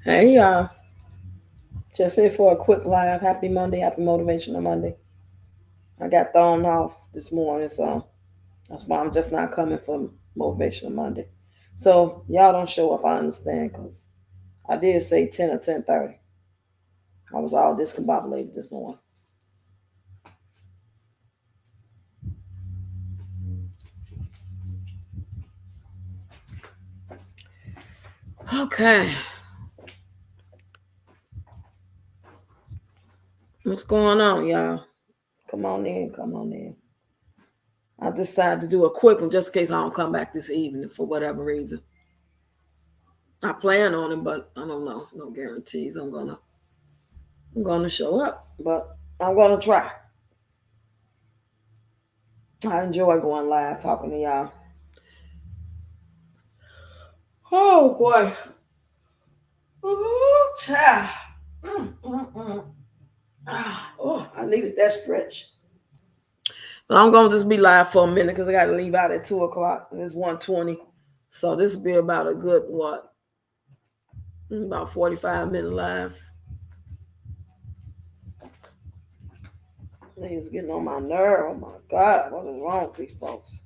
Hey, y'all. Just here for a quick live. Happy Monday. Happy Motivational Monday. I got thrown off this morning, so that's why I'm just not coming for Motivational Monday. So, y'all don't show up, I understand, because I did say 10 or 10:30. I was all discombobulated this morning. Okay. What's going on, y'all? Come on in. Come on in. I decided to do a quick one just in case I don't come back this evening for whatever reason. I plan on it, but I don't know. No guarantees. I'm gonna show up, but I'm gonna try. I enjoy going live talking to y'all. Oh boy. Ooh, child. Mm. Oh, I needed that stretch. But I'm gonna just be live for a minute because I gotta leave out at 2 o'clock. And it's 1:20. So this will be about a good what? About 45-minute live. Niggas getting on my nerve. Oh my God, what is wrong with these folks?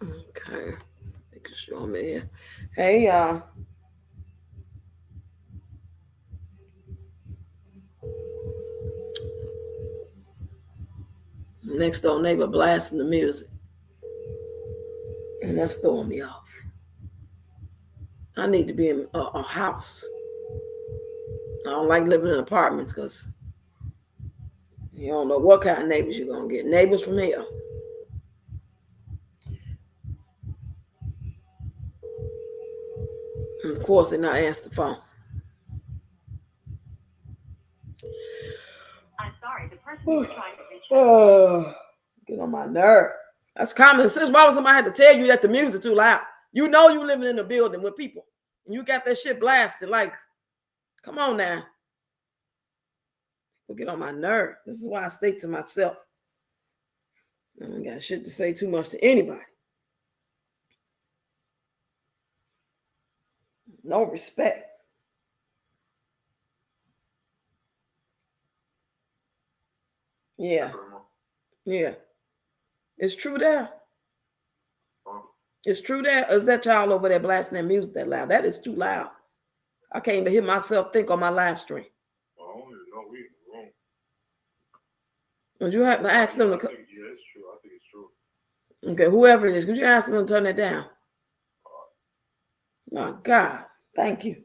Okay. Making sure I'm in here. Hey y'all. Next door neighbor blasting the music. And that's throwing me off. I need to be in a house. I don't like living in apartments because you don't know what kind of neighbors you're going to get. Neighbors from here. And of course, they're not answering the phone. I'm sorry, the person you're trying to reach out. Get on my nerve. That's common sense. Why would somebody have to tell you that the music's too loud? You know you living in a building with people. And you got that shit blasted. Like, come on now. People get on my nerve. This is why I stay to myself. I ain't got shit to say too much to anybody. No respect. Yeah. Yeah. It's true there. It's true there. Or is that child over there blasting that music that loud? That is too loud. I can't even hear myself think on my live stream. I don't even know we in the room. Would you have to ask them to come? Yeah, it's true. I think it's true. Okay, whoever it is, could you ask them to turn that down? My God. Thank you.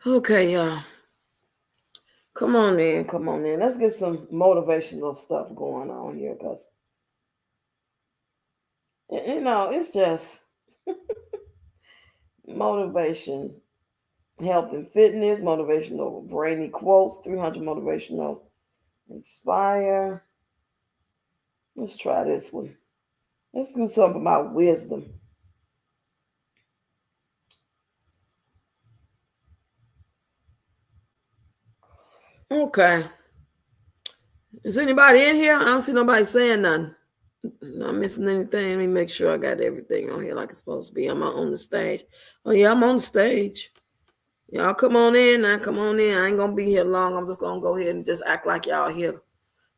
Okay, y'all. Come on in. Come on in. Let's get some motivational stuff going on here because, you know, it's just motivation, health and fitness, motivational brainy quotes, 300 motivational inspire. Let's try this one. Let's do something about wisdom. Okay. Is anybody in here? I don't see nobody saying nothing. Not missing anything. Let me make sure I got everything on here like it's supposed to be. I'm on the stage. Oh, yeah, I'm on the stage. Y'all come on in now. Come on in. I ain't going to be here long. I'm just going to go ahead and just act like y'all here.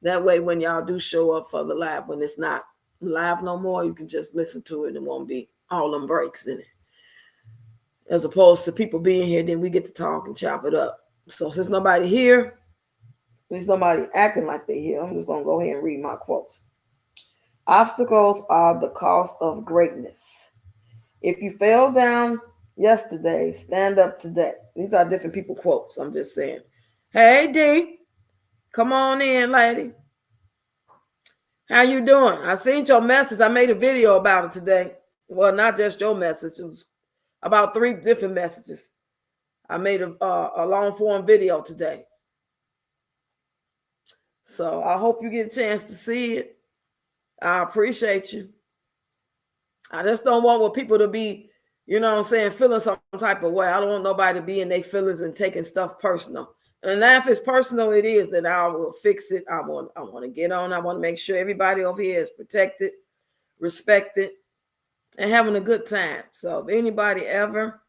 That way, when y'all do show up for the live, when it's not live no more, you can just listen to it and it won't be all them breaks in it. As opposed to people being here, then we get to talk and chop it up. So since nobody here, there's nobody acting like they're here, I'm just going to go ahead and read my quotes. Obstacles are the cost of greatness. If you fell down yesterday, stand up today. These are different people quotes. I'm just saying. Hey, D, come on in, lady. How you doing? I seen your message. I made a video about it today. Well, not just your message. It was about 3 different messages. I made a long form video today. So I hope you get a chance to see it. I appreciate you. I just don't want people to be, feeling some type of way. I don't want nobody to be in their feelings and taking stuff personal. And now if it's personal, it is, then I will fix it. I want to get on. I want to make sure everybody over here is protected, respected, and having a good time. So if anybody ever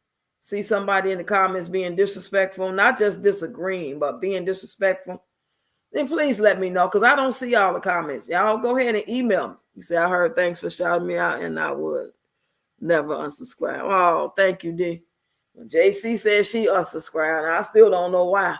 see somebody in the comments being disrespectful, not just disagreeing, but being disrespectful, then please let me know, because I don't see all the comments. Y'all go ahead and email me. You say, I heard, thanks for shouting me out, and I would never unsubscribe. Oh, thank you, D. JC says she unsubscribed, and I still don't know why.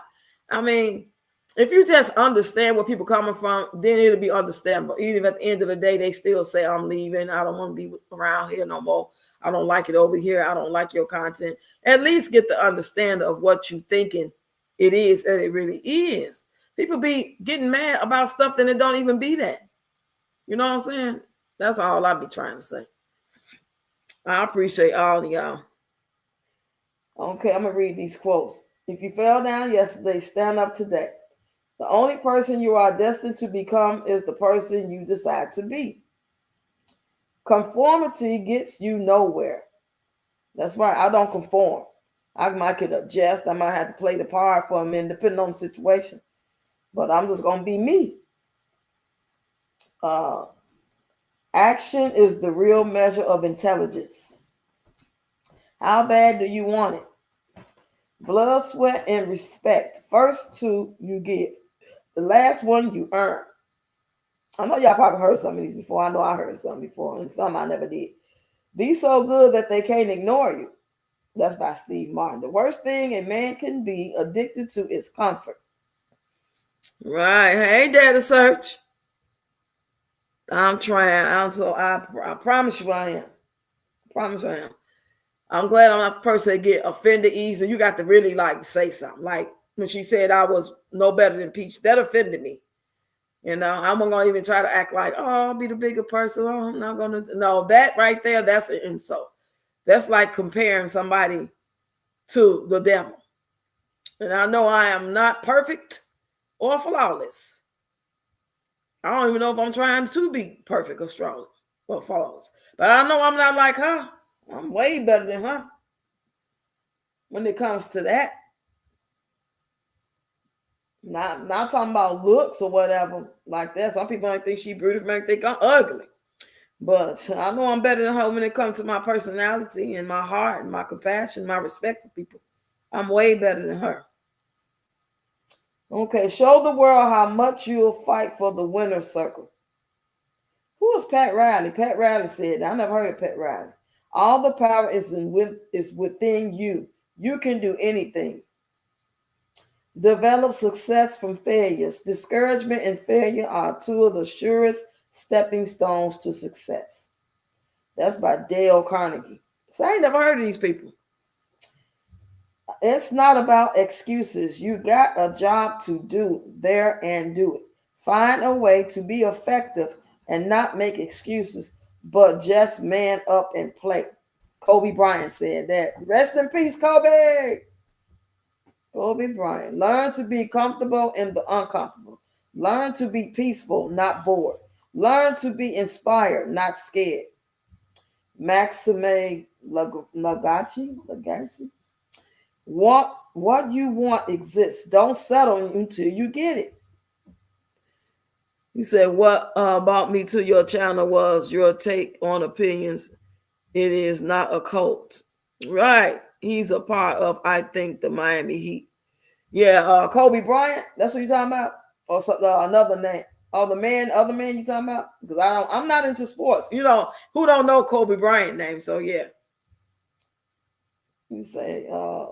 I mean, if you just understand where people coming from, then it'll be understandable. Even at the end of the day, they still say, I'm leaving. I don't want to be around here no more. I don't like it over here. I don't like your content. At least get the understanding of what you thinking it is and it really is. People be getting mad about stuff that it don't even be that. You know what I'm saying? That's all I be trying to say. I appreciate all of y'all. Okay, I'm going to read these quotes. If you fell down yesterday, stand up today. The only person you are destined to become is the person you decide to be. Conformity gets you nowhere. That's right, I don't conform. I might could adjust. I might have to play the part for a minute, depending on the situation. But I'm just going to be me. Action is the real measure of intelligence. How bad do you want it? Blood, sweat, and respect. First two you give. The last one you earn. I know y'all probably heard some of these before. I know I heard some before, and some I never did. Be so good that they can't ignore you. That's by Steve Martin. The worst thing a man can be addicted to is comfort. Right. Hey, Data Search. I'm trying. I promise you I am. I promise I am. I'm glad I'm not the person that get offended easily. You got to really say something. Like when she said I was no better than Peach, that offended me. I'm not gonna even try to act like, oh, I'll be the bigger person. Oh, I'm not gonna. No, that right there, that's an insult. That's like comparing somebody to the devil. And I know I am not perfect or flawless. I don't even know if I'm trying to be perfect or flawless. But I know I'm not like her. I'm way better than her when it comes to that. Not talking about looks or whatever like that. Some people might think she's beautiful, might think I'm ugly. But I know I'm better than her when it comes to my personality and my heart and my compassion, my respect for people. I'm way better than her. Okay, show the world how much you'll fight for the winner's circle. Who is Pat Riley? Pat Riley said, I never heard of Pat Riley. All the power is within you. You can do anything. Develop success from failures. Discouragement and failure are two of the surest stepping stones to success. That's by Dale Carnegie. So I ain't never heard of these people. It's not about excuses. You got a job to do there and do it. Find a way to be effective and not make excuses, but just man up and play. Kobe Bryant said that. Rest in peace, Kobe. Kobe Bryant. Learn to be comfortable in the uncomfortable. Learn to be peaceful, not bored. Learn to be inspired, not scared. Maxime Lagaci. What you want exists. Don't settle until you get it. He said, what brought me to your channel was your take on opinions. It is not a cult. Right. He's a part of, I think, the Miami Heat. Yeah, Kobe Bryant. That's what you're talking about? Or another name? Oh, other man you talking about? Because I'm not into sports. Who don't know Kobe Bryant name? So yeah. You say,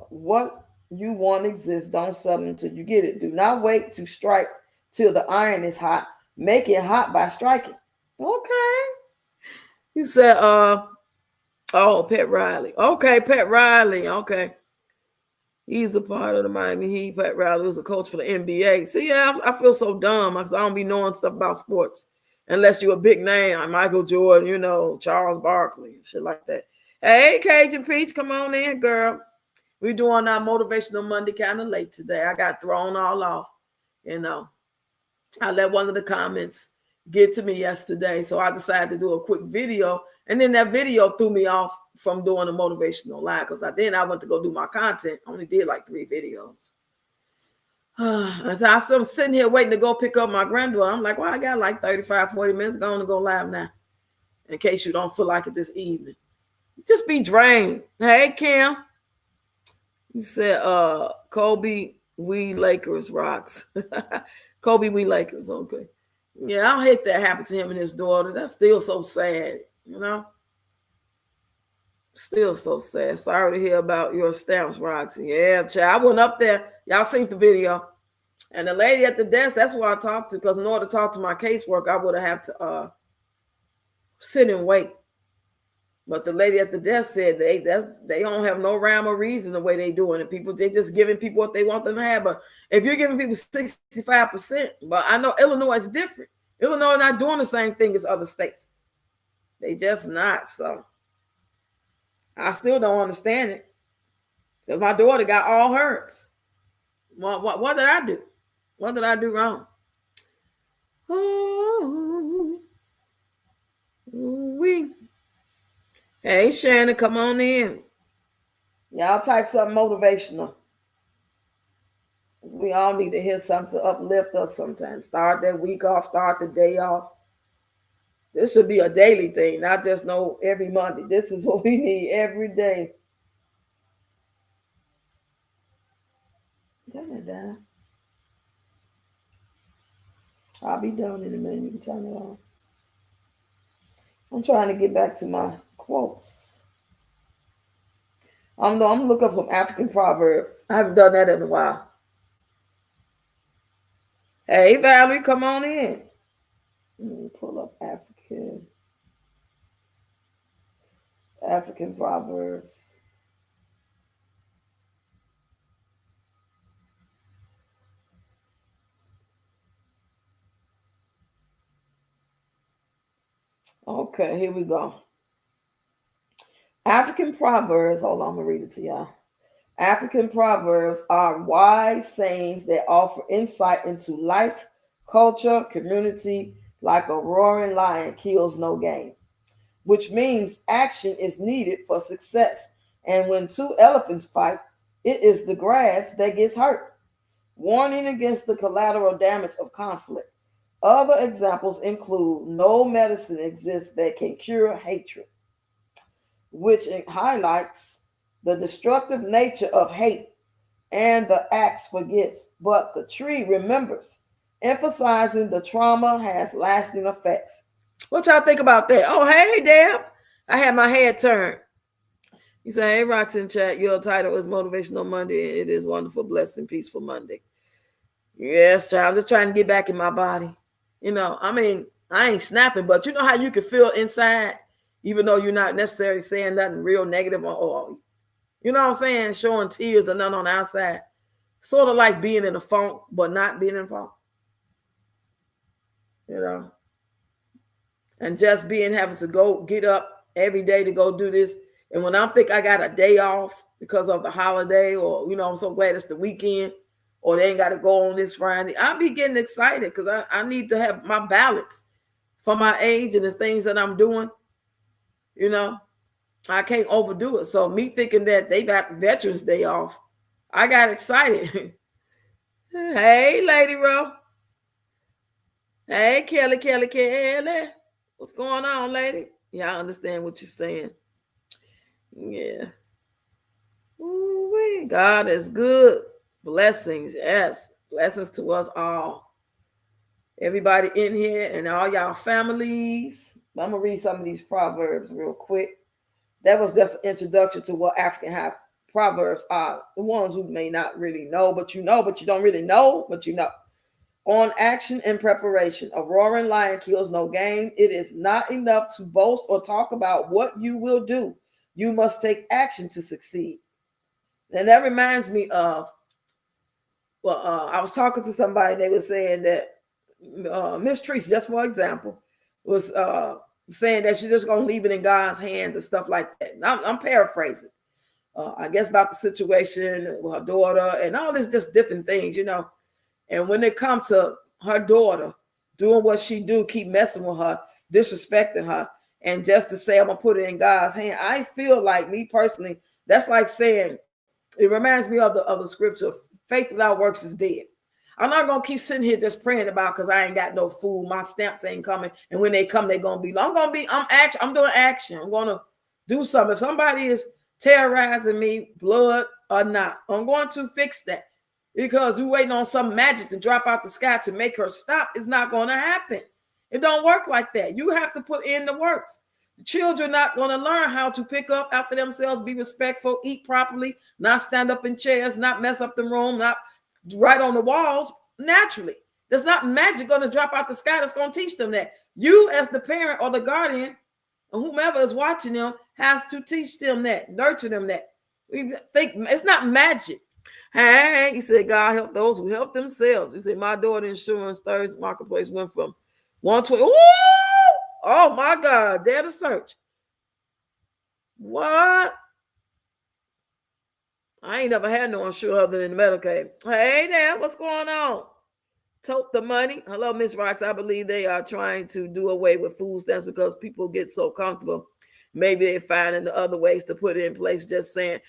what you want exists. Don't settle until you get it. Do not wait to strike till the iron is hot. Make it hot by striking. Okay. He said, Pat Riley. Okay, Pat Riley. Okay. He's a part of the Miami Heat. Pat Riley was a coach for the NBA. See, yeah, I feel so dumb because I don't be knowing stuff about sports unless you're a big name like Michael Jordan, Charles Barkley, shit like that. Hey, Cajun Peach, come on in, girl. We're doing our Motivational Monday kind of late today. I got thrown all off, I let one of the comments get to me yesterday. So I decided to do a quick video. And then that video threw me off from doing a motivational live because I went to go do my content. I only did like 3 videos. So I'm sitting here waiting to go pick up my granddaughter. I'm like, well, I got like 35, 40 minutes. Going to go live now. In case you don't feel like it this evening. Just be drained. Hey, Kim. You said, Kobe, we Lakers rocks. Kobe, we Lakers. Okay. Yeah, I hate that happened to him and his daughter. That's still so sad, you know? Still so sad. Sorry to hear about your stamps, Roxy. Yeah, child. I went up there. Y'all seen the video. And the lady at the desk, that's who I talked to, because in order to talk to my caseworker, I would have had to sit and wait. But the lady at the desk said they don't have no rhyme or reason the way they doing it. They just giving people what they want them to have. But if you're giving people 65%, but I know Illinois is different. Illinois not doing the same thing as other states. They just not. So I still don't understand it. Because my daughter got all hers. What did I do? What did I do wrong? Oh, we. Hey, Shannon, come on in. Y'all type something motivational. We all need to hear something to uplift us sometimes. Start that week off, start the day off. This should be a daily thing, not just every Monday. This is what we need every day. Turn it down. I'll be done in a minute. You can turn it on. I'm trying to get back to my quotes. I'm looking up some African proverbs. I haven't done that in a while. Hey, Valerie, come on in. Let me pull up African proverbs. Okay, here we go. African proverbs, hold on, I'm going to read it to y'all. African proverbs are wise sayings that offer insight into life, culture, community, like a roaring lion kills no game, which means action is needed for success. And when 2 elephants fight, it is the grass that gets hurt. Warning against the collateral damage of conflict. Other examples include no medicine exists that can cure hatred, which highlights the destructive nature of hate, and the axe forgets, but the tree remembers, emphasizing the trauma has lasting effects. What y'all think about that? Oh, hey, Deb. I had my head turned. You say, hey, Roxy in chat, your title is Motivational Monday. It is wonderful, blessed, and peaceful Monday. Yes, child. I'm just trying to get back in my body. You know, I mean, I ain't snapping, but you know how you can feel inside, even though you're not necessarily saying nothing real negative or you know what I'm saying, showing tears or nothing on the outside. Sort of like being in a funk, but not being in a funk. You know? And just having to go get up every day to go do this. And when I think I got a day off because of the holiday, or, you know, I'm so glad it's the weekend, or they ain't got to go on this Friday, I'll be getting excited because I need to have my balance for my age and the things that I'm doing. You know, I can't overdo it. So me thinking that they got Veterans Day off, I got excited. Hey, Lady Ro. Hey, Kelly. What's going on, lady? Yeah, I understand what you're saying. Yeah. Ooh, God is good. Blessings, yes. Blessings to us all. Everybody in here and all y'all families. I'm going to read some of these proverbs real quick. That was just an introduction to what African proverbs are. The ones who may not really know, but you don't really know, but you know. On action and preparation. A roaring lion kills no game. It is not enough to boast or talk about what you will do. You must take action to succeed. And that reminds me of, I was talking to somebody, they were saying that Miss Teresa, just for example, was saying that she's just going to leave it in God's hands and stuff like that. And I'm paraphrasing. I guess about the situation with her daughter and all this, just different things, you know. And when it comes to her daughter doing what she do, keep messing with her, disrespecting her, and just to say I'm gonna put it in God's hand. I feel like, me personally, that's like saying, it reminds me of the scripture, faith without works is dead. I'm not gonna keep sitting here just praying about because I ain't got no food, my stamps ain't coming, and when they come, they're gonna be. I'm doing action. I'm gonna do something. If somebody is terrorizing me, blood or not, I'm going to fix that. Because we're waiting on some magic to drop out the sky to make her stop. It's not going to happen. It don't work like that. You have to put in the works. The children are not going to learn how to pick up after themselves, be respectful, eat properly, not stand up in chairs, not mess up the room, not write on the walls naturally. There's not magic going to drop out the sky that's going to teach them that. You, as the parent or the guardian, or whomever is watching them, has to teach them that, nurture them that. We think it's not magic. Hey, he said, God help those who help themselves. He said, my daughter insurance Thursday marketplace went from 120. Ooh! Oh my God, dare to search. What? I ain't never had no insurance other than Medicaid. Hey there, what's going on? Tote the money. Hello, Miss Rocks. I believe they are trying to do away with food stamps because people get so comfortable. Maybe they're finding the other ways to put it in place. Just saying,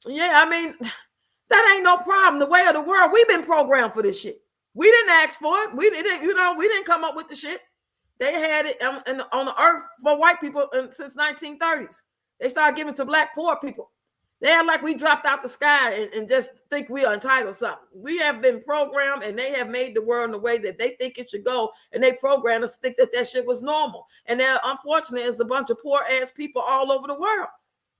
yeah, I mean, that ain't no problem. The way of the world, we've been programmed for this shit. We didn't ask for it. We didn't come up with the shit. They had it on the earth for white people since 1930s. They started giving to black poor people. They act like we dropped out the sky and just think we are entitled to something. We have been programmed, and they have made the world in the way that they think it should go, and they programmed us to think that shit was normal. And there, unfortunately, is a bunch of poor ass people all over the world.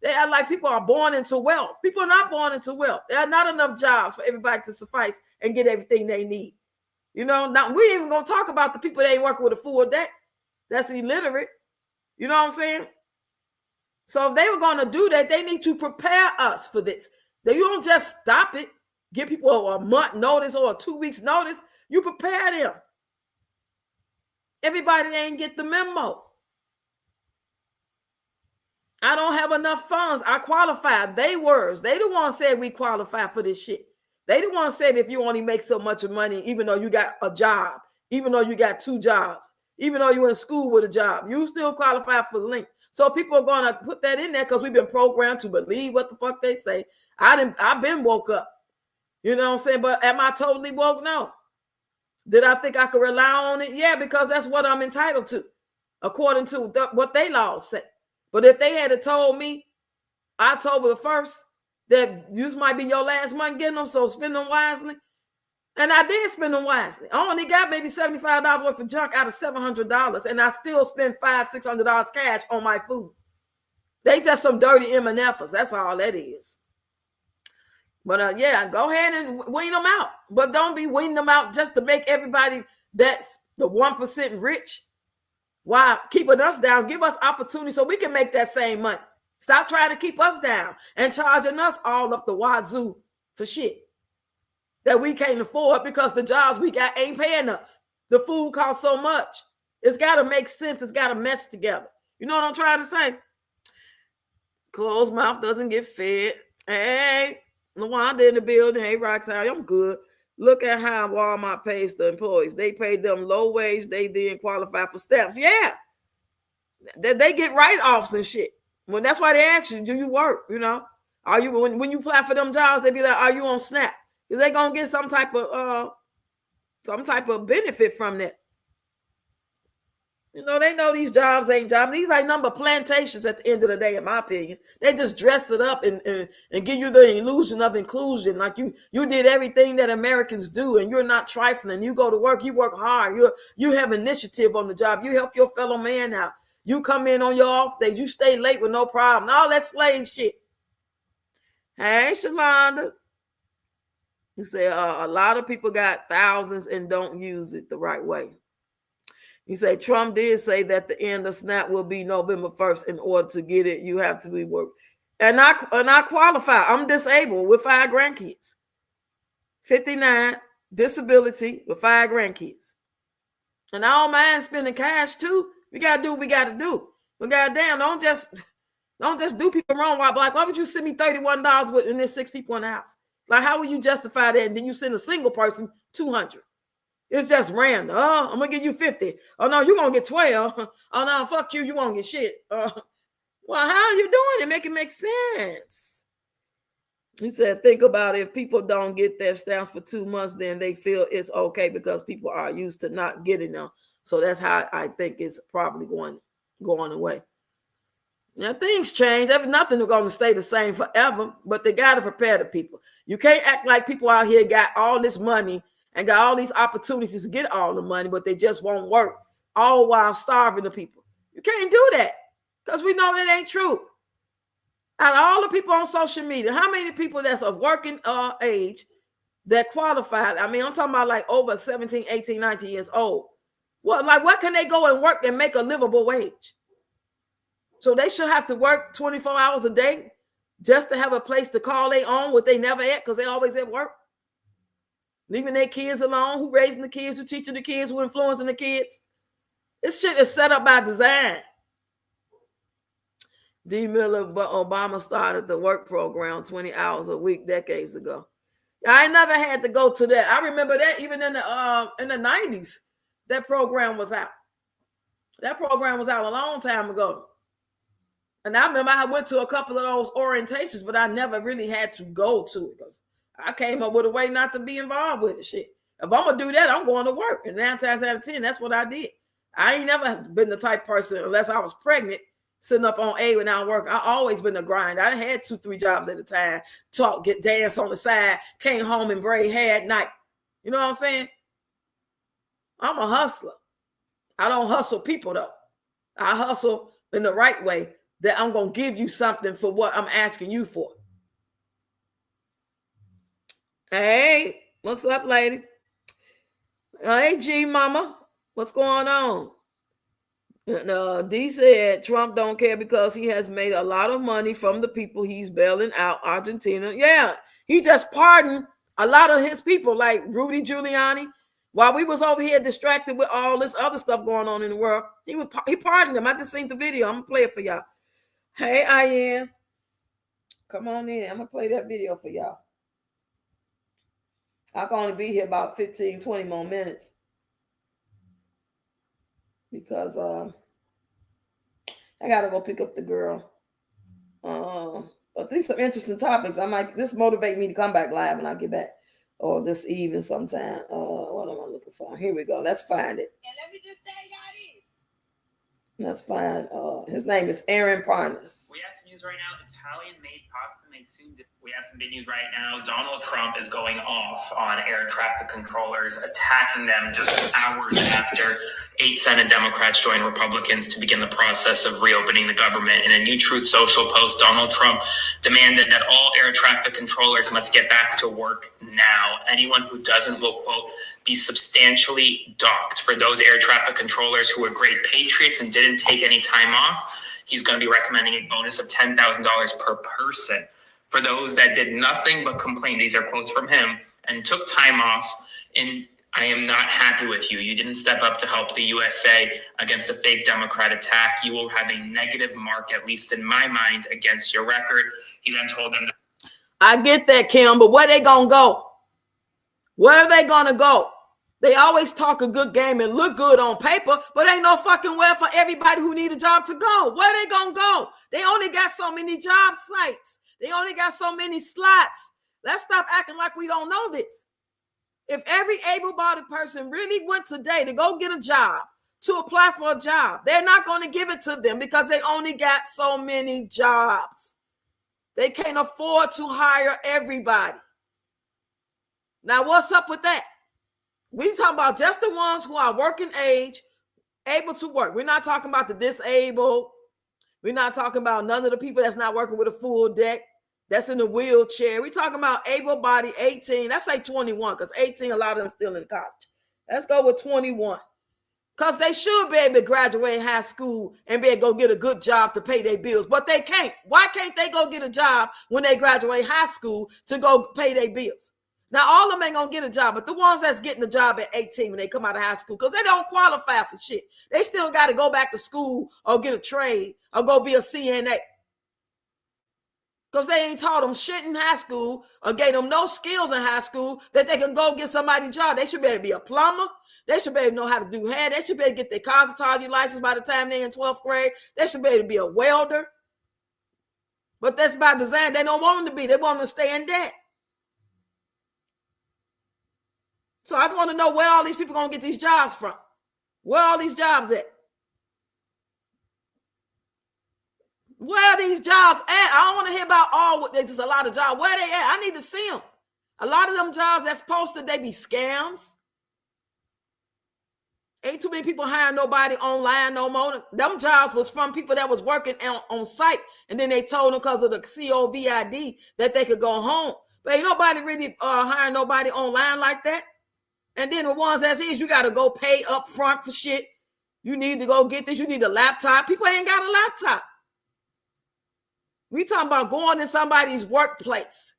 They act like people are born into wealth. People are not born into wealth. There are not enough jobs for everybody to suffice and get everything they need. Now we ain't even gonna talk about the people that ain't working with a full day. That's illiterate. You know what I'm saying? So if they were gonna do that, they need to prepare us for this. You don't just stop it, give people a month notice or a 2 weeks notice. You prepare them. Everybody ain't get the memo. I don't have enough funds. I qualify. They the ones said we qualify for this shit. They the ones said if you only make so much money, even though you got a job, even though you got 2 jobs, even though you're in school with a job, you still qualify for the link. So people are going to put that in there because we've been programmed to believe what the fuck they say. I've been woke up. You know what I'm saying? But am I totally woke? No. Did I think I could rely on it? Yeah, because that's what I'm entitled to, according to what they laws say. But if they had told me October the 1st that this might be your last month getting them, so spend them wisely. And I did spend them wisely. I only got maybe $75 worth of junk out of $700, and I still spend $500-600 cash on my food. They just some dirty M&Fs. That's all that is. But yeah, go ahead and wean them out. But don't be weaning them out just to make everybody that's the 1% rich. Why keeping us down? Give us opportunity so we can make that same money. Stop trying to keep us down and charging us all up the wazoo for shit that we can't afford because the jobs we got ain't paying us. The food costs so much. It's got to make sense. It's got to mesh together. You know what I'm trying to say? Closed mouth doesn't get fed. Hey, Lawanda in the building. Hey, Roxanne, I'm good. Look at how Walmart pays the employees. They paid them low wage. They didn't qualify for stamps. Yeah. They get write-offs and shit. Well, that's why they ask you, do you work? Are you when you apply for them jobs, they be like, are you on SNAP? Because they're gonna get some type of benefit from that. They know these jobs ain't jobs. These ain't number plantations at the end of the day, in my opinion. They just dress it up and give you the illusion of inclusion. Like you did everything that Americans do, and you're not trifling. You go to work, you work hard, you have initiative on the job, you help your fellow man out. You come in on your off days, you stay late with no problem. All that slave shit. Hey, Shalonda. You say a lot of people got thousands and don't use it the right way. You say Trump did say that the end of SNAP will be November 1st. In order to get it, you have to be working. And I qualify. I'm disabled with 5 grandkids. 59, disability with 5 grandkids. And I don't mind spending cash too. We gotta do what we gotta do. But goddamn, don't just do people wrong. Why would you send me $31 and there's 6 people in the house? Like, how will you justify that? And then you send a single person $200. It's just random. Oh, I'm going to give you 50. Oh, no, you're going to get 12. Oh, no, fuck you. You won't get shit. Well, how are you doing it? Make it make sense. He said, think about it. If people don't get their stamps for 2 months, then they feel it's okay because people are used to not getting them. So that's how I think it's probably going away. Now, things change. Nothing is going to stay the same forever, but they got to prepare the people. You can't act like people out here got all this money and got all these opportunities to get all the money, but they just won't work, all while starving the people. You can't do that because we know that ain't true. Out of all the people on social media, how many people that's of working age that qualified? I mean, I'm talking about like over 17, 18, 19 years old. Well, like what can they go and work and make a livable wage? So they should have to work 24 hours a day just to have a place to call their own, what they never at because they always at work. Leaving their kids alone, who raising the kids, who teaching the kids, who influencing the kids. This shit is set up by design. D. Miller, but Obama started the work program 20 hours a week decades ago. I never had to go to that. I remember that even in the 90s, that program was out. That program was out a long time ago. And I remember I went to a couple of those orientations, but I never really had to go to it because I came up with a way not to be involved with it. Shit. If I'm going to do that, I'm going to work. And 9 times out of 10, that's what I did. I ain't never been the type person, unless I was pregnant, sitting up on A when I work. I always been a grind. I had 2-3 jobs at a time. Talk, get dance on the side, came home and braid hair at night. You know what I'm saying? I'm a hustler. I don't hustle people though. I hustle in the right way that I'm going to give you something for what I'm asking you for. Hey, what's up, lady? Hey, G mama, what's going on? D said Trump don't care because he has made a lot of money from the people he's bailing out. Argentina. Yeah, he just pardoned a lot of his people like Rudy Giuliani. While we was over here distracted with all this other stuff going on in the world, he pardoned them. I just seen the video. I'm going to play it for y'all. Hey, Ian. Come on in. I'm going to play that video for y'all. I can only be here about 15, 20 more minutes. Because I gotta go pick up the girl. But these are interesting topics. This motivate me to come back live when I get back, or this evening sometime. What am I looking for? Here we go. Let's find it. And let me just say y'all this. Let's find. His name is Aaron Parnas. We have some news right now. Italian-made pasta may soon. We have some big news right now. Donald Trump is going off on air traffic controllers, attacking them just hours after 8 Senate Democrats joined Republicans to begin the process of reopening the government. In a new Truth Social post, Donald Trump demanded that all air traffic controllers must get back to work now. Anyone who doesn't will, quote, be substantially docked. For those air traffic controllers who are great patriots and didn't take any time off, he's going to be recommending a bonus of $10,000 per person. For those that did nothing but complain, these are quotes from him, and took time off, and I am not happy with you. You didn't step up to help the USA against a fake Democrat attack. You will have a negative mark, at least in my mind, against your record. He then told them, I get that, Kim, but where they going to go? Where are they going to go? They always talk a good game and look good on paper, but ain't no fucking where for everybody who need a job to go. Where they going to go? They only got so many job sites. They only got so many slots. Let's stop acting like we don't know this. If every able-bodied person really went today to go get a job, to apply for a job, they're not going to give it to them because they only got so many jobs. They can't afford to hire everybody. Now, what's up with that? We talking about just the ones who are working age, able to work. We're not talking about the disabled. We're not talking about none of the people that's not working with a full deck, that's in a wheelchair. We're talking about able-bodied 18. Let's say 21, because 18, a lot of them still in college. Let's go with 21. Because they should be able to graduate high school and be able to go get a good job to pay their bills. But they can't. Why can't they go get a job when they graduate high school to go pay their bills? Now, all of them ain't going to get a job, but the ones that's getting a job at 18 when they come out of high school, because they don't qualify for shit. They still got to go back to school or get a trade or go be a CNA. Because they ain't taught them shit in high school or gave them no skills in high school that they can go get somebody's job. They should be able to be a plumber. They should be able to know how to do hair. They should be able to get their cosmetology license by the time they're in 12th grade. They should be able to be a welder. But that's by design. They don't want them to be. They want them to stay in debt. So I want to know where all these people are going to get these jobs from. Where are all these jobs at? Where are these jobs at? I don't want to hear about all. There's a lot of jobs. Where they at? I need to see them. A lot of them jobs that's posted, they be scams. Ain't too many people hiring nobody online no more. Them jobs was from people that was working on site, and then they told them because of the COVID that they could go home. But ain't nobody really hiring nobody online like that. And then the ones that is, you got to go pay up front for shit. You need to go get this. You need a laptop. People ain't got a laptop. We talking about going in somebody's workplace.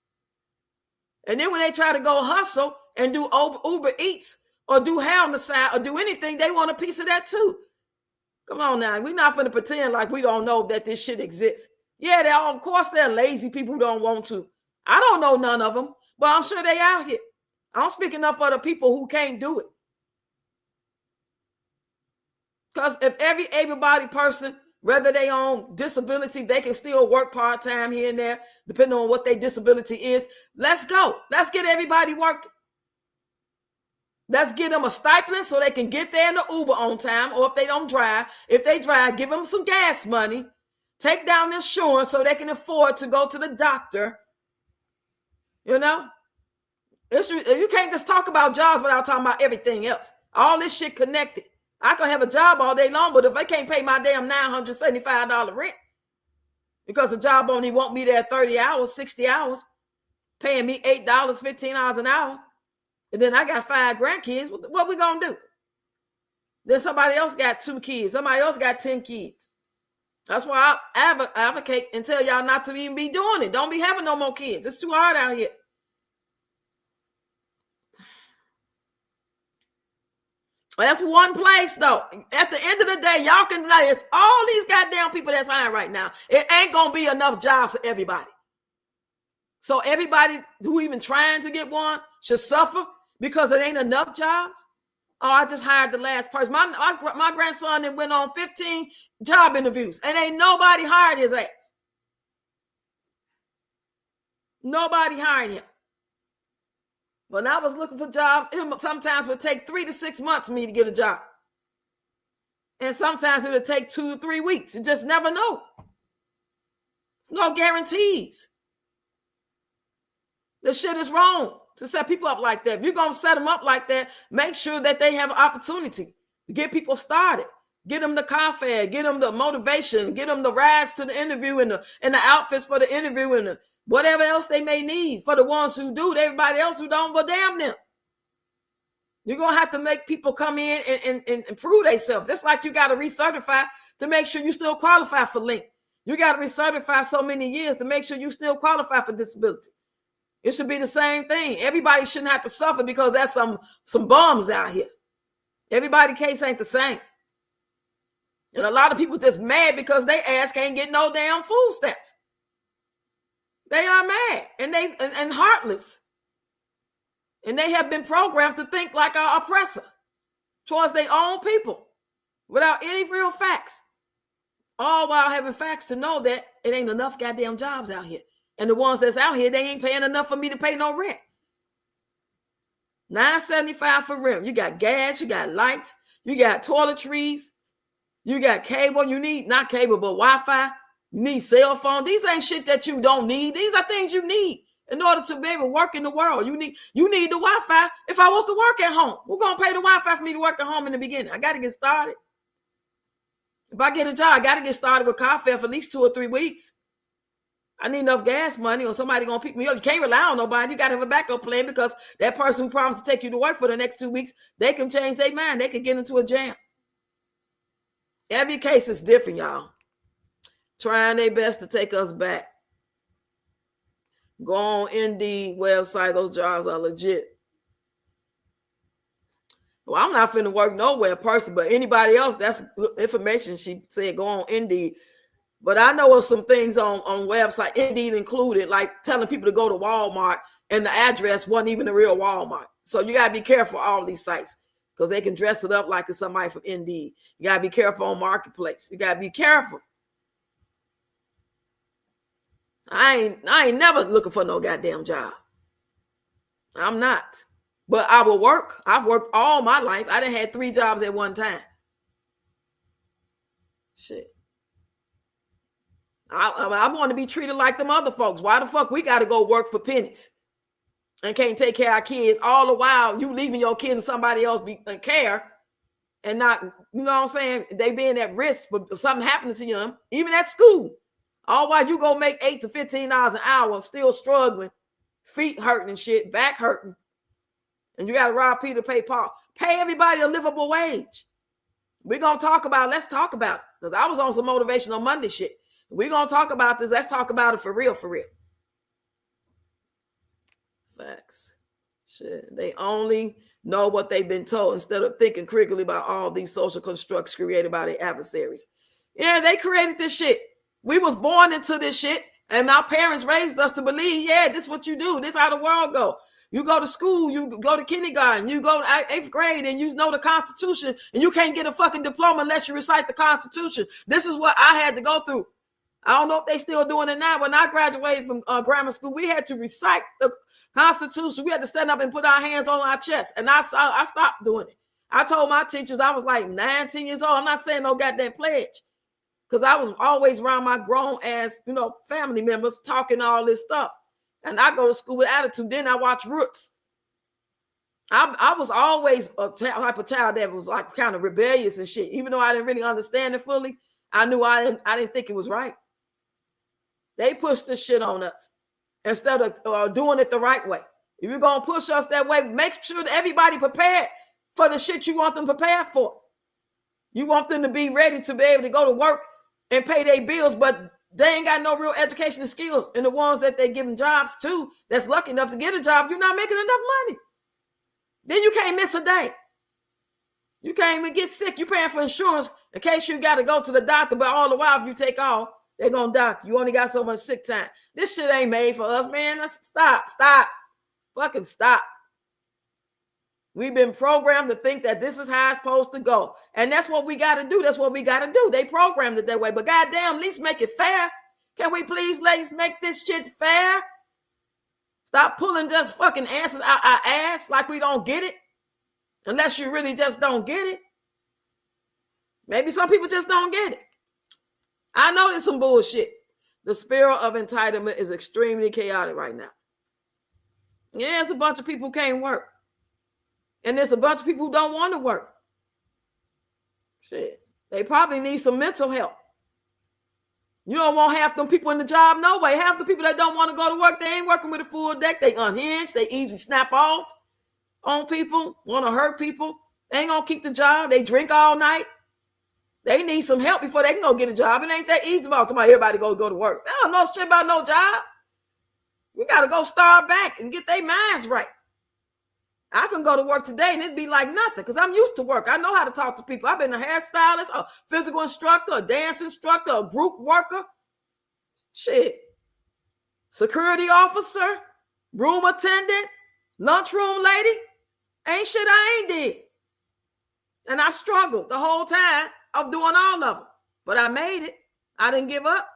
And then when they try to go hustle and do Uber Eats or do hair on the side or do anything, they want a piece of that too. Come on now. We're not going to pretend like we don't know that this shit exists. Yeah, of course they're lazy people who don't want to. I don't know none of them, but I'm sure they out here. I'm speaking up for the people who can't do it. Because if every able-bodied person, whether they on disability, they can still work part-time here and there, depending on what their disability is. Let's go. Let's get everybody working. Let's get them a stipend so they can get there in the Uber on time, or if they don't drive, if they drive, give them some gas money, take down insurance so they can afford to go to the doctor. You know? You can't just talk about jobs without talking about everything else. All this shit connected. I can have a job all day long, but if I can't pay my damn $975 rent because the job only want me there 30 hours, 60 hours, paying me $8, $15 an hour, and then I got 5 grandkids, what we gonna do? Then somebody else got 2 kids. Somebody else got 10 kids. That's why I advocate and tell y'all not to even be doing it. Don't be having no more kids. It's too hard out here. That's one place, though. At the end of the day, y'all can know it's all these goddamn people that's hiring right now. It ain't going to be enough jobs for everybody. So everybody who even trying to get one should suffer because it ain't enough jobs. Oh, I just hired the last person. My grandson that went on 15 job interviews, and ain't nobody hired his ass. Nobody hired him. When I was looking for jobs, it sometimes would take 3 to 6 months for me to get a job. And sometimes it would take 2 to 3 weeks. You just never know. No guarantees. The shit is wrong to set people up like that. If you're going to set them up like that, make sure that they have an opportunity to get people started. Get them the car fare, get them the motivation, get them the rides to the interview and the outfits for the interview and the whatever else they may need for the ones who do. Everybody else who don't, well, damn them. You're going to have to make people come in and prove themselves. Just like you got to recertify to make sure you still qualify for Link. You got to recertify so many years to make sure you still qualify for disability. It should be the same thing. Everybody shouldn't have to suffer because that's some bums out here. Everybody's case ain't the same. And a lot of people just mad because they ass can't get no damn food stamps. They are mad and heartless. And they have been programmed to think like our oppressor towards their own people without any real facts. All while having facts to know that it ain't enough goddamn jobs out here. And the ones that's out here, they ain't paying enough for me to pay no rent. $9.75 for rent. You got gas, you got lights, you got toiletries, you got cable. You need not cable, but Wi-Fi. You need cell phone. These ain't shit that you don't need. These are things you need in order to be able to work in the world. You need the Wi-Fi. If I was to work at home, who's gonna pay the Wi-Fi for me to work at home in the beginning? I got to get started. If I get a job, I got to get started with car fare for at least 2 or 3 weeks. I need enough gas money or somebody gonna pick me up. You can't rely on nobody. You got to have a backup plan because that person who promised to take you to work for the next 2 weeks, they can change their mind. They can get into a jam. Every case is different, y'all. Trying their best to take us back. Go on Indeed website. Those jobs are legit. Well, I'm not finna work nowhere person, but anybody else, that's information. She said go on Indeed. But I know of some things on website, Indeed included, like telling people to go to Walmart and the address wasn't even the real Walmart. So you got to be careful all these sites because they can dress it up like it's somebody from Indeed. You got to be careful on Marketplace. You got to be careful. I ain't never looking for no goddamn job. I'm not. But I will work. I've worked all my life. I done had 3 jobs at one time. Shit. I want to be treated like them other folks. Why the fuck we got to go work for pennies and can't take care of our kids all the while you leaving your kids and somebody else care and not, you know what I'm saying? They being at risk for something happening to them, even at school. All while you go make $8 to $15 an hour, still struggling, feet hurting and shit, back hurting. And you got to rob Peter, pay Paul. Pay everybody a livable wage. We're going to talk about it. Let's talk about it. Because I was on some Motivational Monday shit. We're going to talk about this. Let's talk about it for real, for real. Facts. Shit. They only know what they've been told instead of thinking critically about all these social constructs created by their adversaries. Yeah, they created this shit. We was born into this shit. And our parents raised us to believe, yeah, this is what you do. This is how the world go. You go to school, you go to kindergarten, you go to 8th grade, and you know the Constitution, and you can't get a fucking diploma unless you recite the Constitution. This is what I had to go through. I don't know if they still doing it now. When I graduated from grammar school, we had to recite the Constitution. We had to stand up and put our hands on our chest, and I stopped doing it. I told my teachers I was like 19 years old. I'm not saying no goddamn pledge, because I was always around my grown ass, family members talking all this stuff. And I go to school with attitude. Then I watch Roots. I was always a type of child that was like kind of rebellious and shit. Even though I didn't really understand it fully, I knew I didn't think it was right. They pushed this shit on us instead of doing it the right way. If you're going to push us that way, make sure that everybody prepared for the shit you want them prepared for. You want them to be ready to be able to go to work and pay their bills, but they ain't got no real education and skills. And the ones that they're giving jobs to, that's lucky enough to get a job, you're not making enough money. Then you can't miss a day. You can't even get sick. You're paying for insurance in case you got to go to the doctor, but all the while, if you take off, they're going to dock. You only got so much sick time. This shit ain't made for us, man. Stop. Fucking stop. We've been programmed to think that this is how it's supposed to go. And that's what we got to do. That's what we got to do. They programmed it that way. But goddamn, at least make it fair. Can we please, ladies, make this shit fair? Stop pulling just fucking answers out our ass like we don't get it. Unless you really just don't get it. Maybe some people just don't get it. I know there's some bullshit. The spiral of entitlement is extremely chaotic right now. Yeah, there's a bunch of people who can't work. And there's a bunch of people who don't want to work. Shit. They probably need some mental help. You don't want half them people in the job, no way. Half the people that don't want to go to work, they ain't working with a full deck. They unhinged. They easily snap off on people, want to hurt people. They ain't going to keep the job. They drink all night. They need some help before they can go get a job. It ain't that easy about everybody go to work. They don't know shit about no job. We got to go start back and get their minds right. I can go to work today and it'd be like nothing because I'm used to work. I know how to talk to people. I've been a hairstylist, a physical instructor, a dance instructor, a group worker. Shit. Security officer, room attendant, lunchroom lady. Ain't shit I ain't did. And I struggled the whole time of doing all of them. But I made it. I didn't give up.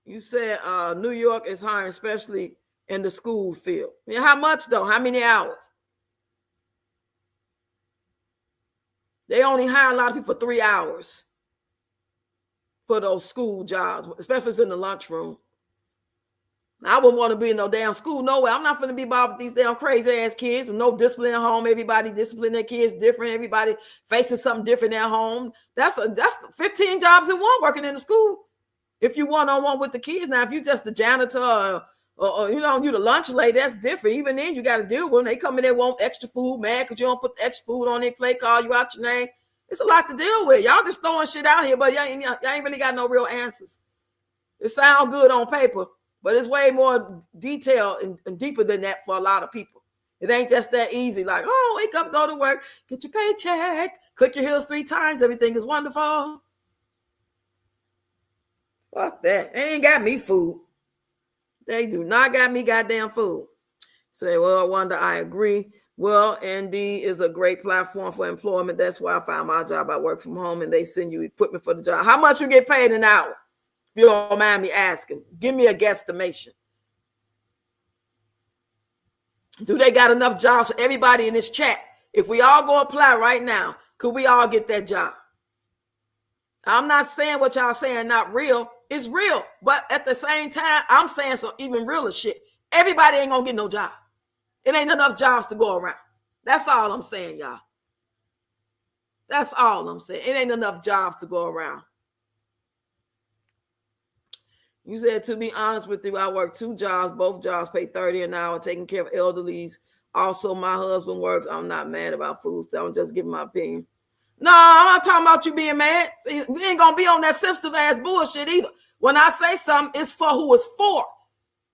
You said New York is hiring, especially in the school field. Yeah, how much though? How many hours? They only hire a lot of people for 3 hours for those school jobs, especially if it's in the lunchroom. I wouldn't want to be in no damn school. No way. I'm not going to be involved with these damn crazy ass kids with no discipline at home. Everybody discipline their kids different. Everybody facing something different at home. That's 15 jobs in one working in the school. If you one-on-one with the kids. Now, if you just the janitor or you the lunch lady, that's different. Even then, you got to deal with them. They come in there, want extra food, mad because you don't put the extra food on their plate, call you out your name. It's a lot to deal with. Y'all just throwing shit out here, but y'all ain't really got no real answers. It sounds good on paper, but it's way more detailed and deeper than that for a lot of people. It ain't just that easy. Like, oh, wake up, go to work, get your paycheck, click your heels 3 times, everything is wonderful. Fuck that. They ain't got me food. They do not got me goddamn food. Say, well, Wanda, I agree. Well, Indeed is a great platform for employment. That's why I found my job. I work from home and they send you equipment for the job. How much you get paid an hour? If you don't mind me asking, give me a guesstimation. Do they got enough jobs for everybody in this chat? If we all go apply right now, could we all get that job? I'm not saying what y'all saying not real. It's real. But at the same time, I'm saying some even realer shit. Everybody ain't gonna get no job. It ain't enough jobs to go around. That's all I'm saying, y'all. That's all I'm saying. It ain't enough jobs to go around. You said, to be honest with you, I work 2 jobs. Both jobs pay $30 an hour, taking care of elderlies. Also, my husband works. I'm not mad about food stuff. I'm just giving my opinion. No, I'm not talking about you being mad. See, we ain't gonna be on that sensitive ass bullshit either. When I say something, it's for who it's for.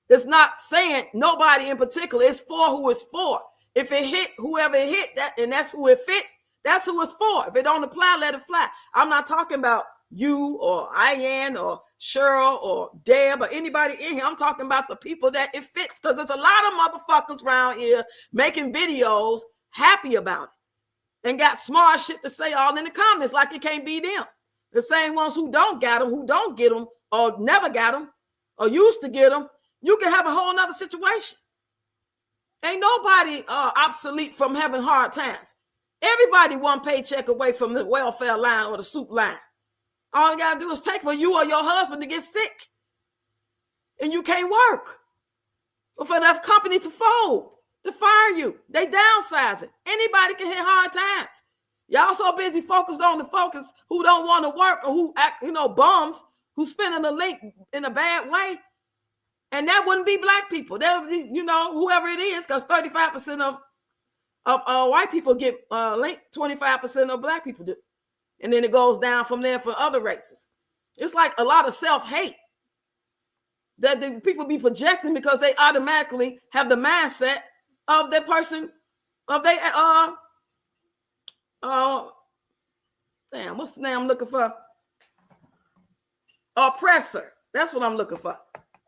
It's not saying nobody in particular. It's for who it's for. If it hit whoever it hit, that and that's who it fit, that's who it's for. If it don't apply, let it fly. I'm not talking about you or Ian or Cheryl or Deb or anybody in here. I'm talking about the people that it fits, because there's a lot of motherfuckers around here making videos happy about it and got smart shit to say all in the comments like it can't be them. The same ones who don't got them, who don't get them or never got them or used to get them, you can have a whole nother situation. Ain't nobody obsolete from having hard times. Everybody one paycheck away from the welfare line or the soup line. All you got to do is take for you or your husband to get sick. And you can't work. Or for that company to fold, to fire you. They downsizing. Anybody can hit hard times. Y'all so busy focused on the focus who don't want to work or who act, bums, who spending the link in a bad way. And that wouldn't be black people. That would be, whoever it is, because 35% of white people get linked, 25% of black people do. And then it goes down from there for other races. It's like a lot of self-hate that the people be projecting because they automatically have the mindset of that person, of they, what's the name I'm looking for? Oppressor. That's what I'm looking for.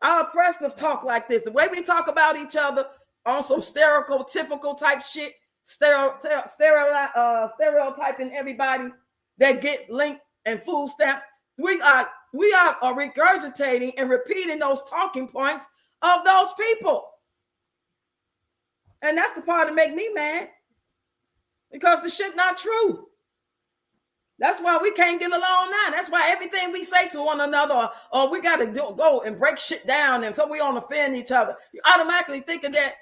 Our oppressive talk like this, the way we talk about each other on some stereotypical type shit, stereotyping everybody that gets linked and food stamps. We are regurgitating and repeating those talking points of those people. And that's the part that make me mad, because the shit not true. That's why we can't get along now. That's why everything we say to one another, or we got to go and break shit down, and so we don't offend each other. You automatically thinking that,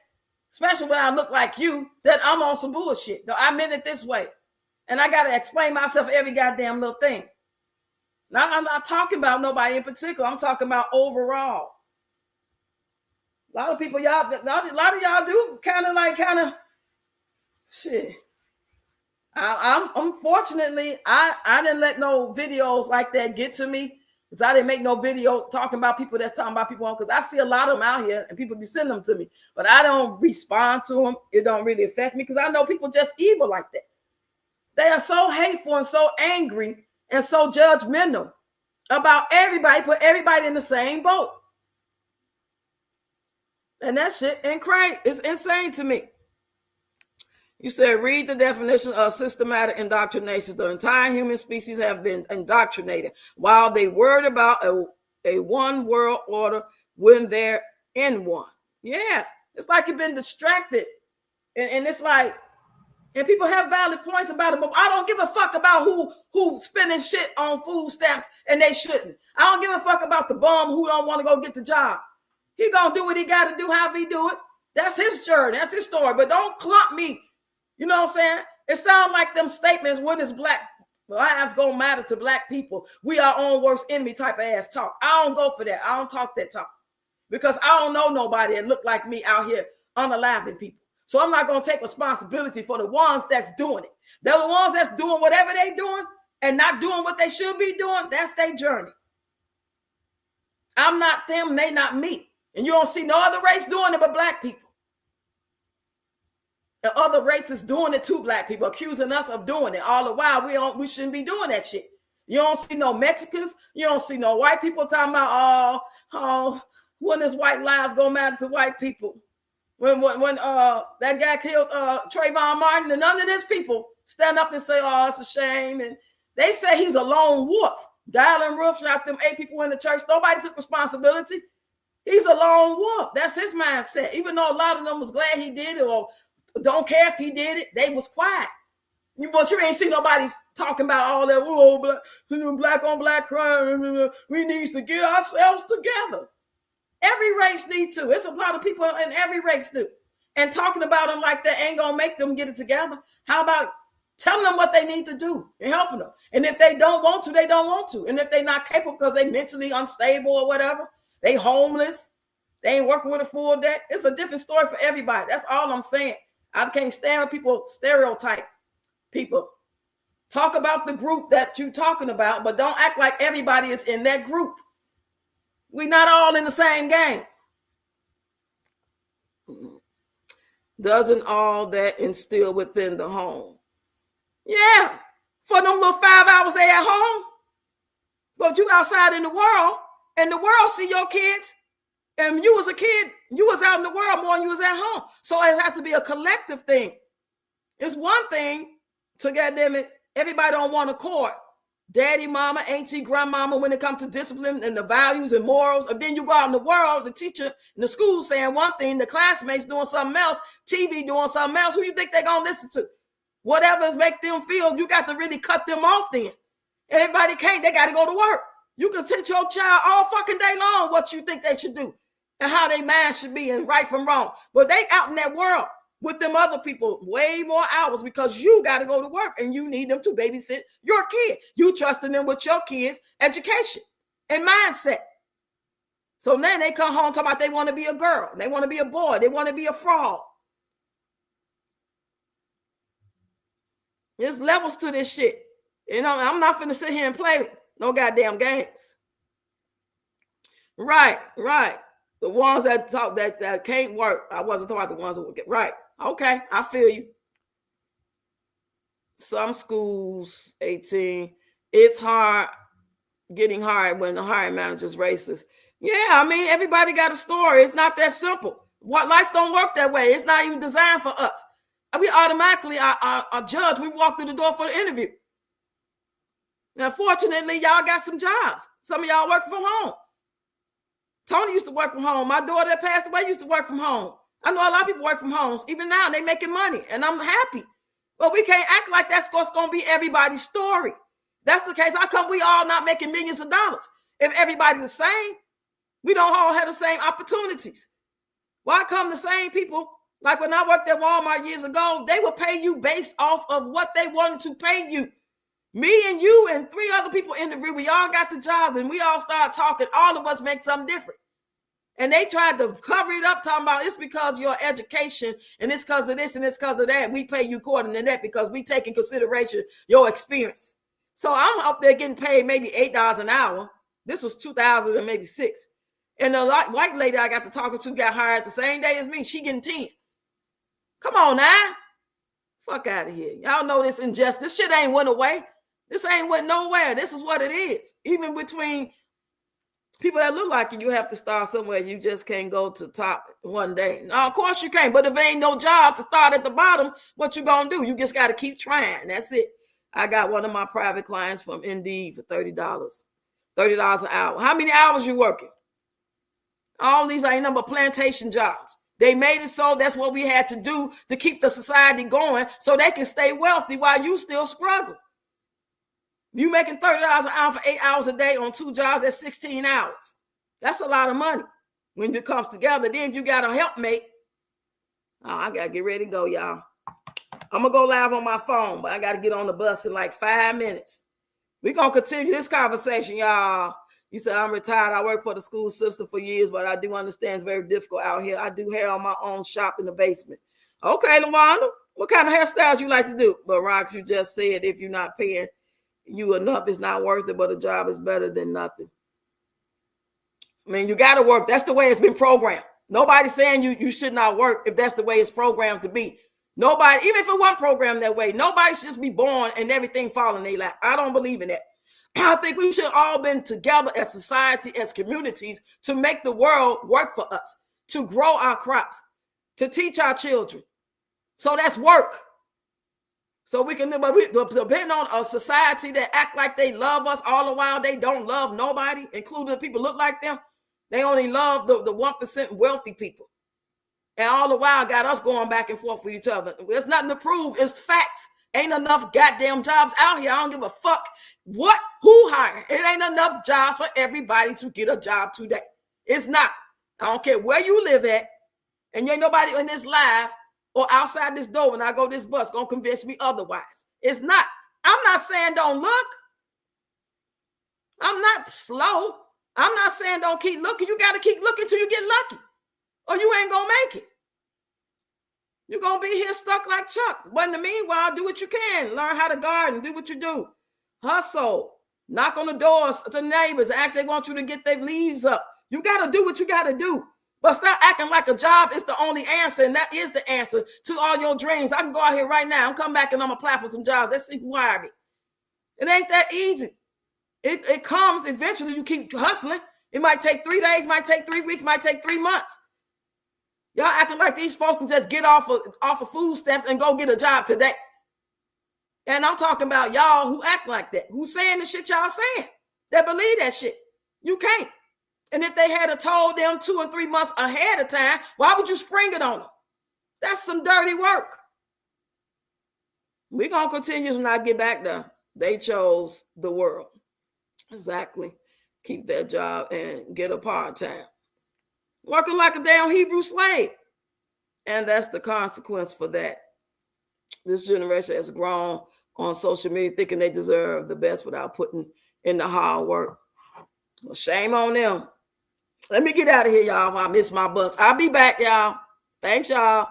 especially when I look like you, that I'm on some bullshit. No, I meant it this way. And I got to explain myself every goddamn little thing. Now, I'm not talking about nobody in particular. I'm talking about overall. A lot of people, a lot of y'all do kind of shit. Unfortunately, I didn't let no videos like that get to me, because I didn't make no video talking about people that's talking about people, because I see a lot of them out here and people do send them to me, but I don't respond to them. It don't really affect me, because I know people just evil like that. They are so hateful and so angry and so judgmental about everybody, put everybody in the same boat. And that shit ain't crazy. It's insane to me. You said, read the definition of systematic indoctrination. The entire human species have been indoctrinated while they worried about a one world order when they're in one. Yeah, it's like you've been distracted. And it's like, and people have valid points about it, but I don't give a fuck about who spending shit on food stamps and they shouldn't. I don't give a fuck about the bum who don't want to go get the job. He gonna do what he got to do, however he do it. That's his journey. That's his story. But don't clump me. You know what I'm saying? It sounds like them statements, when it's black lives gonna matter to black people, we are on worst enemy type of ass talk. I don't go for that. I don't talk that talk, because I don't know nobody that look like me out here unaliving people. So I'm not going to take responsibility for the ones that's doing it. They're the ones that's doing whatever they're doing and not doing what they should be doing. That's their journey. I'm not them, they not me. And you don't see no other race doing it but black people. And other races doing it to black people, accusing us of doing it. All the while, we shouldn't be doing that shit. You don't see no Mexicans. You don't see no white people talking about, when is white lives gonna matter to white people? When that guy killed Trayvon Martin, and none of these people stand up and say, oh, it's a shame. And they say he's a lone wolf. Dylan Roof shot them 8 people in the church. Nobody took responsibility. He's a lone wolf. That's his mindset. Even though a lot of them was glad he did it or don't care if he did it, they was quiet. But you ain't see nobody talking about all that, black on black crime. We need to get ourselves together. Every race needs to. It's a lot of people in every race do. And talking about them like that ain't going to make them get it together. How about telling them what they need to do and helping them? And if they don't want to, they don't want to. And if they're not capable because they mentally unstable or whatever, they homeless, they ain't working with a full debt. It's a different story for everybody. That's all I'm saying. I can't stand when people stereotype people. Talk about the group that you're talking about, but don't act like everybody is in that group. We're not all in the same game. Doesn't all that instill within the home? Yeah, for them little 5 hours they at home. But you outside in the world, and the world see your kids. And you as a kid, you was out in the world more than you was at home. So it has to be a collective thing. It's one thing to goddamn it, everybody on one accord. Daddy, mama, auntie, grandmama, when it comes to discipline and the values and morals. And then you go out in the world, the teacher in the school saying one thing, the classmates doing something else, TV doing something else. Who you think they're going to listen to? Whatever is make them feel, you got to really cut them off then. Everybody can't, they got to go to work. You can teach your child all fucking day long what you think they should do and how their mind should be and right from wrong. But they out in that world with them other people way more hours because you got to go to work and you need them to babysit your kid. You trusting them with your kids' education and mindset. So then they come home talking about they want to be a girl. They want to be a boy. They want to be a frog. There's levels to this shit. You know, I'm not finna sit here and play no goddamn games. Right. The ones that talk that can't work. I wasn't talking about the ones who get right. Okay, I feel you. Some schools, 18, it's hard, getting hired when the hiring manager's racist. Yeah, I mean, everybody got a story. It's not that simple. What life don't work that way. It's not even designed for us. We automatically are judged. We walk through the door for the interview. Now, fortunately, y'all got some jobs. Some of y'all work from home. Tony used to work from home. My daughter that passed away used to work from home. I know a lot of people work from home. Even now, they making money, and I'm happy. But we can't act like that's what's going to be everybody's story. That's the case. How come we all not making millions of dollars? If everybody's the same, we don't all have the same opportunities. Why come the same people, like when I worked at Walmart years ago, they would pay you based off of what they wanted to pay you. Me and you and 3 other people in the room, we all got the jobs and we all started talking. All of us make something different. And they tried to cover it up, talking about it's because of your education and it's because of this and it's because of that. We pay you according to that because we take in consideration your experience. So I'm up there getting paid maybe $8 an hour. This was 2000 and maybe 6. And the white lady I got to talking to got hired the same day as me. She getting 10. Come on now. Fuck out of here. Y'all know this injustice. This shit ain't went away. This ain't went nowhere. This is what it is. Even between people that look like you, you have to start somewhere. You just can't go to top one day. Now, of course you can't, but if there ain't no job to start at the bottom, what you gonna do? You just got to keep trying. That's it. I got one of my private clients from Indeed for $30. $30 an hour. How many hours you working? All these ain't number plantation jobs. They made it so that's what we had to do to keep the society going so they can stay wealthy while you still struggle. You making $30 an hour for 8 hours a day on 2 jobs, that's 16 hours. That's a lot of money when it comes together. Then if you got a helpmate, I got to get ready to go, y'all. I'm going to go live on my phone, but I got to get on the bus in like 5 minutes. We're going to continue this conversation, y'all. You said, I'm retired. I work for the school system for years, but I do understand it's very difficult out here. I do hair on my own shop in the basement. Okay, LaWanda, what kind of hairstyles you like to do? But Rox, you just said if you're not paying you enough, it's not worth it, but a job is better than nothing. I mean, you got to work. That's the way it's been programmed. Nobody's saying you should not work if that's the way it's programmed to be. Nobody, even if it wasn't programmed that way, nobody should just be born and everything fall in their lap. I don't believe in that. I think we should all been together as society, as communities, to make the world work for us, to grow our crops, to teach our children. So that's work. So we can, but we depend on a society that act like they love us all the while they don't love nobody, including the people look like them. They only love the 1% wealthy people. And all the while got us going back and forth with each other. There's nothing to prove. It's facts. Ain't enough goddamn jobs out here. I don't give a fuck who hired. It ain't enough jobs for everybody to get a job today. It's not. I don't care where you live at. And you ain't nobody in this live or outside this door when I go this bus gonna convince me otherwise. It's not. I'm not saying don't look. I'm not slow. I'm not saying don't keep looking. You got to keep looking till you get lucky, or you ain't gonna make it. You're gonna be here stuck like Chuck. But in the meanwhile, do what you can. Learn how to garden. Do what you do. Hustle. Knock on the doors to neighbors. Ask they want you to get their leaves up. You got to do what you got to do. But stop acting like a job is the only answer, and that is the answer to all your dreams. I can go out here right now. I'm come back and I'm apply for some jobs. Let's see who hired me. It ain't that easy. It comes eventually. You keep hustling. It might take 3 days, might take 3 weeks, might take 3 months. Y'all acting like these folks can just get off of food stamps and go get a job today. And I'm talking about y'all who act like that, who saying the shit y'all saying, that believe that shit. You can't. And if they had told them 2 or 3 months ahead of time, why would you spring it on them? That's some dirty work. We're going to continue when I get back there. They chose the world. Exactly. Keep that job and get a part-time. Working like a damn Hebrew slave. And that's the consequence for that. This generation has grown on social media thinking they deserve the best without putting in the hard work. Well, shame on them. Let me get out of here, y'all. I miss my bus. I'll be back, y'all. Thanks, y'all.